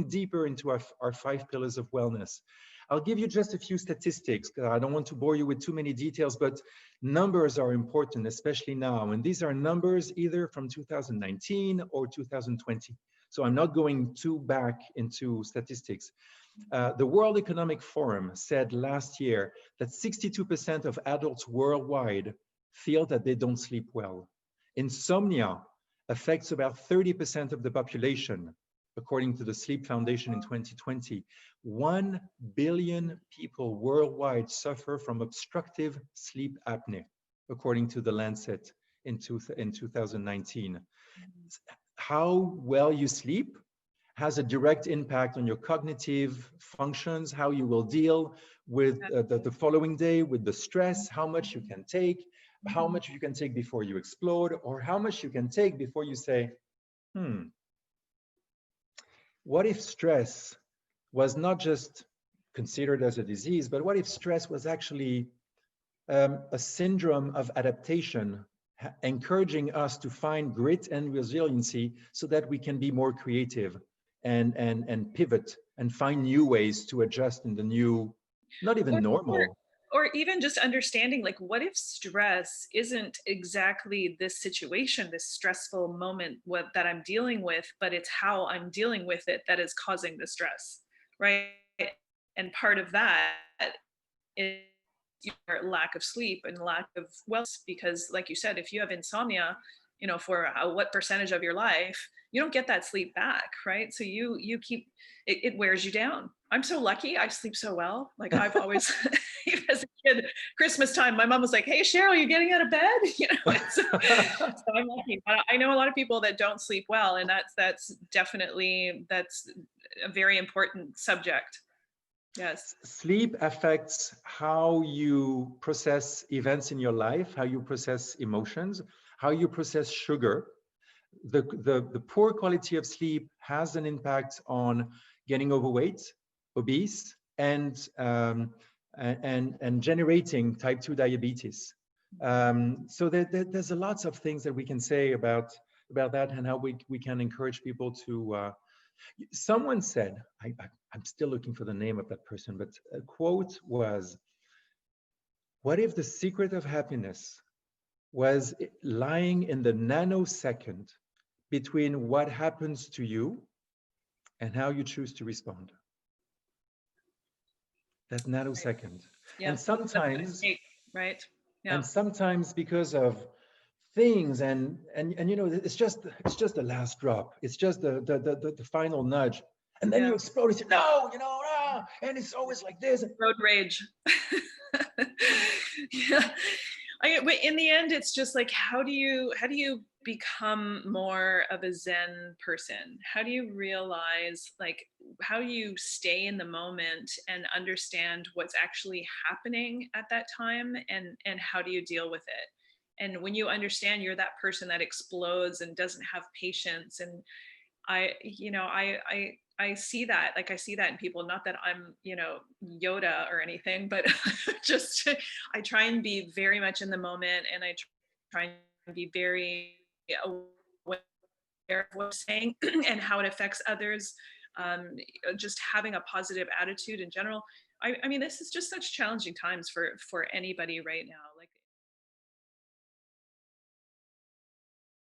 digging deeper into our 5 pillars of wellness. I'll give you just a few statistics, because I don't want to bore you with too many details, but numbers are important, especially now. And these are numbers either from 2019 or 2020. So I'm not going too back into statistics. The World Economic Forum said last year that 62% of adults worldwide feel that they don't sleep well. Insomnia affects about 30% of the population, according to the Sleep Foundation in 2020. 1 billion people worldwide suffer from obstructive sleep apnea, according to the Lancet in 2019. How well you sleep has a direct impact on your cognitive functions, how you will deal with the following day, with the stress, how much you can take, how much you can take before you explode, or how much you can take before you say, what if stress was not just considered as a disease, but what if stress was actually a syndrome of adaptation, encouraging us to find grit and resiliency so that we can be more creative and pivot and find new ways to adjust in the new, not even normal. Or even just understanding, like, what if stress isn't exactly this situation, this stressful moment that I'm dealing with, but it's how I'm dealing with it that is causing the stress, right? And part of that is your lack of sleep and lack of wellness, because like you said, if you have insomnia, for what percentage of your life, you don't get that sleep back, right? So you keep it wears you down. I'm so lucky I sleep so well. Like, I've always even as a kid, Christmas time, my mom was like, "Hey Cheryl, you getting out of bed?" So I'm lucky. But I know a lot of people that don't sleep well, and that's definitely a very important subject. Yes. Sleep affects how you process events in your life, how you process emotions, how you process sugar. The poor quality of sleep has an impact on getting overweight, obese, and generating type 2 diabetes. So there's a lots of things that we can say about that, and how we can encourage people to. Someone said, I'm still looking for the name of that person, but a quote was, "What if the secret of happiness was lying in the nanosecond between what happens to you and how you choose to respond?" That nanosecond. Yeah. And sometimes, right. Yeah. And sometimes because of things and it's just the last drop. It's just the final nudge. And then you explode and say, no, and it's always like this. Road rage. Yeah. In the end, it's just like, how do you become more of a Zen person? How do you realize, like, how do you stay in the moment and understand what's actually happening at that time, and how do you deal with it? And when you understand you're that person that explodes and doesn't have patience, and I see that, like, I see that in people, not that I'm, Yoda or anything, but just, I try and be very much in the moment, and I try and be very aware of what I'm saying and how it affects others. Just having a positive attitude in general. I mean, this is just such challenging times for anybody right now. Like,